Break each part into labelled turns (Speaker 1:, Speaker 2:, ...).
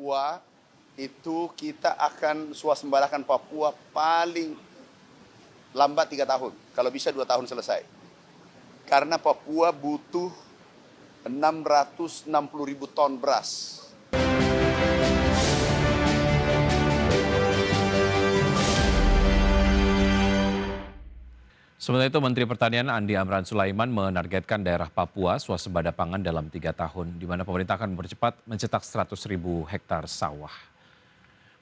Speaker 1: Papua itu kita akan swasembadakan Papua paling lambat 3 tahun. Kalau bisa 2 tahun selesai. Karena Papua butuh 660.000 ton beras.
Speaker 2: Sementara itu, Menteri Pertanian Andi Amran Sulaiman menargetkan daerah Papua swasembada pangan dalam 3 tahun, di mana pemerintah akan mempercepat mencetak 100.000 hektar sawah.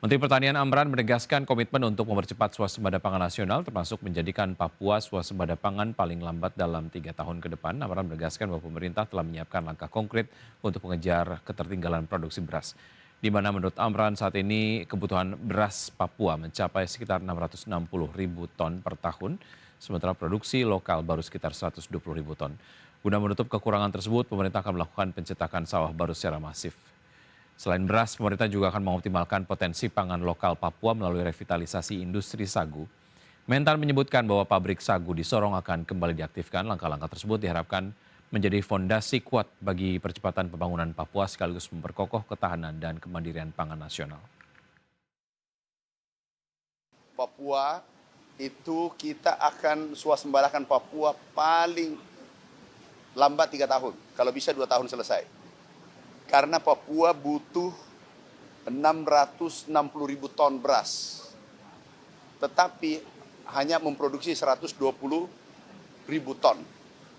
Speaker 2: Menteri Pertanian Amran menegaskan komitmen untuk mempercepat swasembada pangan nasional, termasuk menjadikan Papua swasembada pangan paling lambat dalam 3 tahun ke depan. Amran menegaskan bahwa pemerintah telah menyiapkan langkah konkret untuk mengejar ketertinggalan produksi beras, di mana menurut Amran saat ini kebutuhan beras Papua mencapai sekitar 660.000 ton per tahun, sementara produksi lokal baru sekitar 120.000 ton. Guna menutup kekurangan tersebut, pemerintah akan melakukan pencetakan sawah baru secara masif. Selain beras, pemerintah juga akan mengoptimalkan potensi pangan lokal Papua melalui revitalisasi industri sagu. Mentan menyebutkan bahwa pabrik sagu di Sorong akan kembali diaktifkan. Langkah-langkah tersebut diharapkan menjadi fondasi kuat bagi percepatan pembangunan Papua sekaligus memperkokoh ketahanan dan kemandirian pangan nasional.
Speaker 1: Papua itu kita akan swasembadakan Papua paling lambat 3 tahun. Kalau bisa 2 tahun selesai. Karena Papua butuh 660.000 ton beras. Tetapi hanya memproduksi 120.000 ton.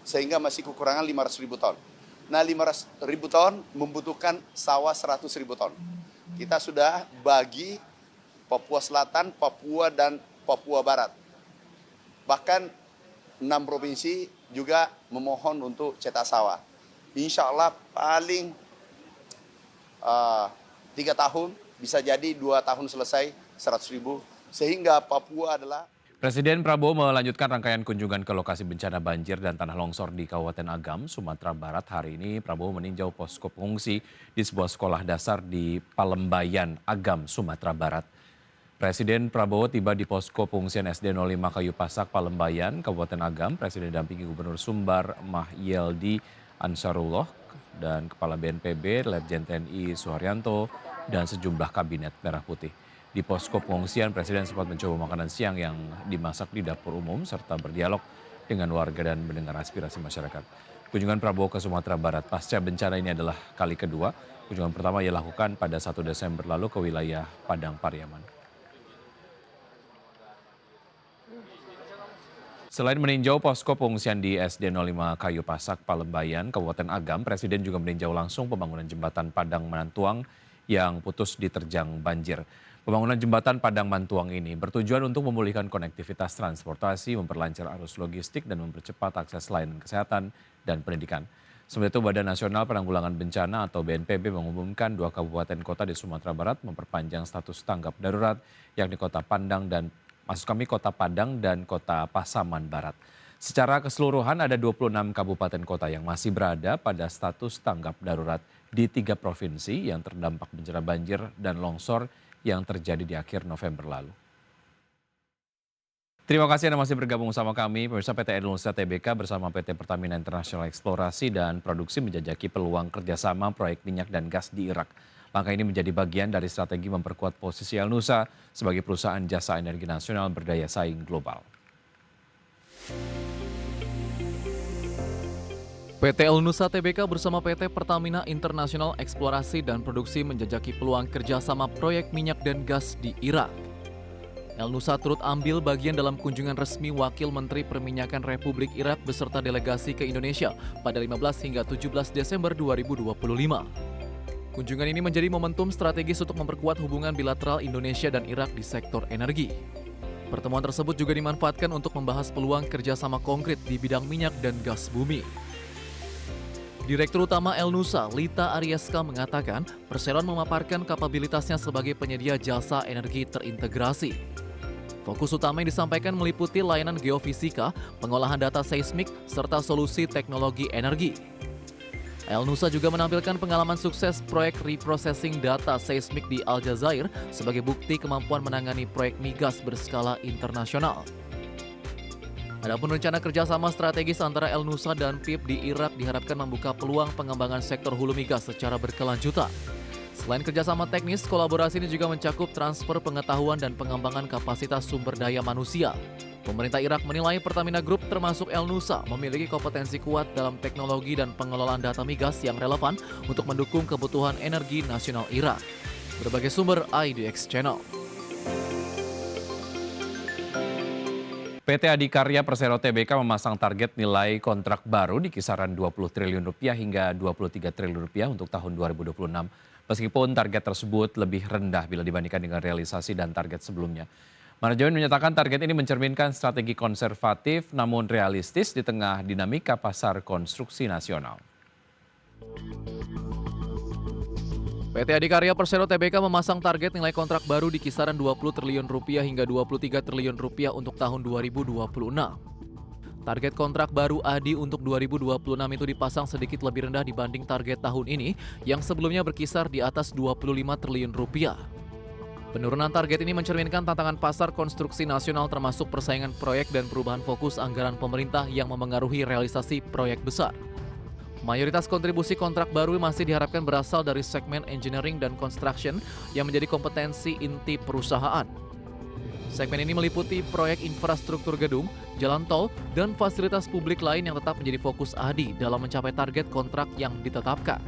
Speaker 1: Sehingga masih kekurangan 500.000 ton. Nah, 500.000 ton membutuhkan sawah 100.000 ton. Kita sudah bagi Papua Selatan, Papua, dan Papua Barat. Bahkan 6 provinsi juga memohon untuk cetak sawah. Insya Allah paling 3 tahun, bisa jadi 2 tahun selesai 100.000. Sehingga Papua adalah...
Speaker 2: Presiden Prabowo melanjutkan rangkaian kunjungan ke lokasi bencana banjir dan tanah longsor di Kabupaten Agam, Sumatera Barat. Hari ini Prabowo meninjau posko pengungsi di sebuah sekolah dasar di Palembayan, Agam, Sumatera Barat. Presiden Prabowo tiba di posko pengungsian SD 05 Kayu Pasak, Palembayan, Kabupaten Agam. Presiden didampingi Gubernur Sumbar Mahyeldi Ansarullah dan Kepala BNPB Letjen TNI Suharyanto dan sejumlah kabinet Merah Putih. Di posko pengungsian, Presiden sempat mencoba makanan siang yang dimasak di dapur umum serta berdialog dengan warga dan mendengar aspirasi masyarakat. Kunjungan Prabowo ke Sumatera Barat pasca bencana ini adalah kali kedua. Kunjungan pertama ia lakukan pada 1 Desember lalu ke wilayah Padang Pariaman. Selain meninjau posko pengungsian di SD 05 Kayu Pasak, Palembayan, Kabupaten Agam, Presiden juga meninjau langsung pembangunan jembatan Padang Mantuang yang putus diterjang banjir. Pembangunan jembatan Padang Mantuang ini bertujuan untuk memulihkan konektivitas transportasi, memperlancar arus logistik, dan mempercepat akses layanan kesehatan dan pendidikan. Sementara itu, Badan Nasional Penanggulangan Bencana atau BNPB mengumumkan 2 kabupaten kota di Sumatera Barat memperpanjang status tanggap darurat, yakni Kota Padang dan Kota Pasaman Barat. Secara keseluruhan ada 26 kabupaten kota yang masih berada pada status tanggap darurat di 3 provinsi yang terdampak bencana banjir dan longsor yang terjadi di akhir November lalu. Terima kasih Anda masih bergabung sama kami. Pemirsa, PT Elnusa Tbk bersama PT Pertamina International Eksplorasi dan Produksi menjajaki peluang kerjasama proyek minyak dan gas di Irak. Langkah ini menjadi bagian dari strategi memperkuat posisi Elnusa sebagai perusahaan jasa energi nasional berdaya saing global.
Speaker 3: PT Elnusa Tbk bersama PT Pertamina International Eksplorasi dan Produksi menjajaki peluang kerjasama proyek minyak dan gas di Irak. Elnusa turut ambil bagian dalam kunjungan resmi Wakil Menteri Perminyakan Republik Irak beserta delegasi ke Indonesia pada 15 hingga 17 Desember 2025. Kunjungan ini menjadi momentum strategis untuk memperkuat hubungan bilateral Indonesia dan Irak di sektor energi. Pertemuan tersebut juga dimanfaatkan untuk membahas peluang kerjasama konkret di bidang minyak dan gas bumi. Direktur Utama Elnusa, Lita Arieska mengatakan, Perseron memaparkan kapabilitasnya sebagai penyedia jasa energi terintegrasi. Fokus utama yang disampaikan meliputi layanan geofisika, pengolahan data seismik, serta solusi teknologi energi. Elnusa juga menampilkan pengalaman sukses proyek reprocessing data seismik di Aljazair sebagai bukti kemampuan menangani proyek migas berskala internasional. Adapun rencana kerjasama strategis antara Elnusa dan PIP di Irak diharapkan membuka peluang pengembangan sektor hulu migas secara berkelanjutan. Selain kerjasama teknis, kolaborasi ini juga mencakup transfer pengetahuan dan pengembangan kapasitas sumber daya manusia. Pemerintah Irak menilai Pertamina Group termasuk El Nusa memiliki kompetensi kuat dalam teknologi dan pengelolaan data migas yang relevan untuk mendukung kebutuhan energi nasional Irak. Berbagai sumber IDX Channel.
Speaker 2: PT Adikarya Persero Tbk memasang target nilai kontrak baru di kisaran 20 triliun rupiah hingga 23 triliun rupiah untuk tahun 2026. Meskipun target tersebut lebih rendah bila dibandingkan dengan realisasi dan target sebelumnya. Manajemen menyatakan target ini mencerminkan strategi konservatif namun realistis di tengah dinamika pasar konstruksi nasional.
Speaker 3: PT Adikarya Persero Tbk memasang target nilai kontrak baru di kisaran 20 triliun rupiah hingga 23 triliun rupiah untuk tahun 2026. Target kontrak baru ADI untuk 2026 itu dipasang sedikit lebih rendah dibanding target tahun ini yang sebelumnya berkisar di atas 25 triliun rupiah. Penurunan target ini mencerminkan tantangan pasar konstruksi nasional termasuk persaingan proyek dan perubahan fokus anggaran pemerintah yang memengaruhi realisasi proyek besar. Mayoritas kontribusi kontrak baru masih diharapkan berasal dari segmen engineering dan construction yang menjadi kompetensi inti perusahaan. Segmen ini meliputi proyek infrastruktur gedung, jalan tol, dan fasilitas publik lain yang tetap menjadi fokus ADI dalam mencapai target kontrak yang ditetapkan.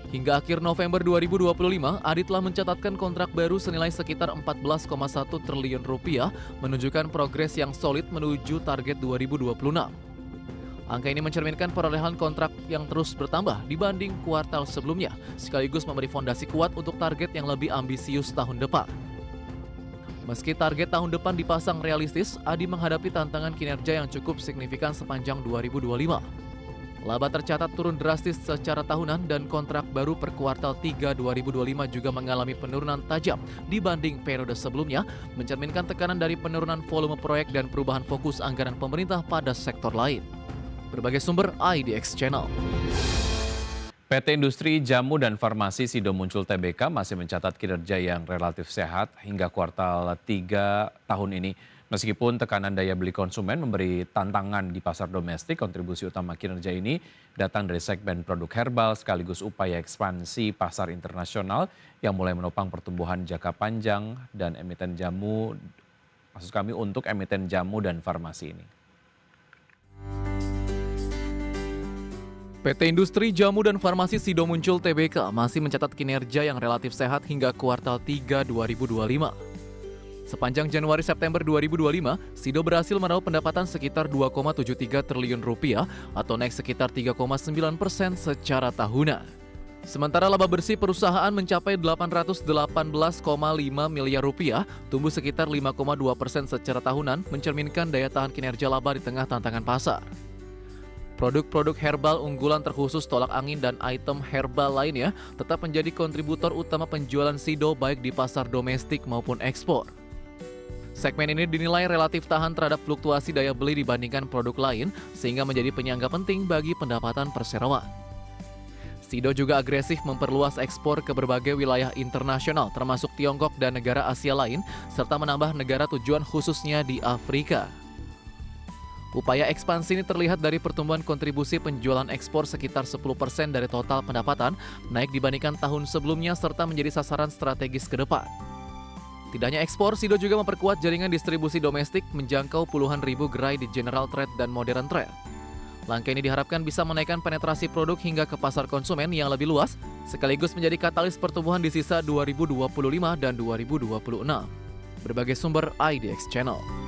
Speaker 3: Hingga akhir November 2025, ADI telah mencatatkan kontrak baru senilai sekitar 14,1 triliun rupiah, menunjukkan progres yang solid menuju target 2026. Angka ini mencerminkan perolehan kontrak yang terus bertambah dibanding kuartal sebelumnya, sekaligus memberi fondasi kuat untuk target yang lebih ambisius tahun depan. Meski target tahun depan dipasang realistis, ADI menghadapi tantangan kinerja yang cukup signifikan sepanjang 2025. Laba tercatat turun drastis secara tahunan dan kontrak baru per kuartal 3 2025 juga mengalami penurunan tajam dibanding periode sebelumnya, mencerminkan tekanan dari penurunan volume proyek dan perubahan fokus anggaran pemerintah pada sektor lain. Berbagai sumber IDX Channel.
Speaker 2: PT Industri Jamu dan Farmasi Sido Muncul Tbk masih mencatat kinerja yang relatif sehat hingga kuartal 3 tahun ini. Meskipun tekanan daya beli konsumen memberi tantangan di pasar domestik, kontribusi utama kinerja ini datang dari segmen produk herbal sekaligus upaya ekspansi pasar internasional yang mulai menopang pertumbuhan jangka panjang dan emiten jamu, untuk emiten jamu dan farmasi ini.
Speaker 3: PT Industri Jamu dan Farmasi Sido Muncul Tbk masih mencatat kinerja yang relatif sehat hingga kuartal 3 2025. Sepanjang Januari-September 2025, Sido berhasil meraup pendapatan sekitar 2,73 triliun rupiah atau naik sekitar 3,9% secara tahunan. Sementara laba bersih perusahaan mencapai 818,5 miliar rupiah, tumbuh sekitar 5,2% secara tahunan, mencerminkan daya tahan kinerja laba di tengah tantangan pasar. Produk-produk herbal unggulan terkhusus tolak angin dan item herbal lainnya tetap menjadi kontributor utama penjualan Sido baik di pasar domestik maupun ekspor. Segmen ini dinilai relatif tahan terhadap fluktuasi daya beli dibandingkan produk lain sehingga menjadi penyangga penting bagi pendapatan perseroan. Sido juga agresif memperluas ekspor ke berbagai wilayah internasional termasuk Tiongkok dan negara Asia lain serta menambah negara tujuan khususnya di Afrika. Upaya ekspansi ini terlihat dari pertumbuhan kontribusi penjualan ekspor sekitar 10% dari total pendapatan, naik dibandingkan tahun sebelumnya serta menjadi sasaran strategis ke depan. Tidak hanya ekspor, Sido juga memperkuat jaringan distribusi domestik menjangkau puluhan ribu gerai di General Trade dan Modern Trade. Langkah ini diharapkan bisa menaikkan penetrasi produk hingga ke pasar konsumen yang lebih luas, sekaligus menjadi katalis pertumbuhan di sisa 2025 dan 2026. Berbagai sumber IDX Channel.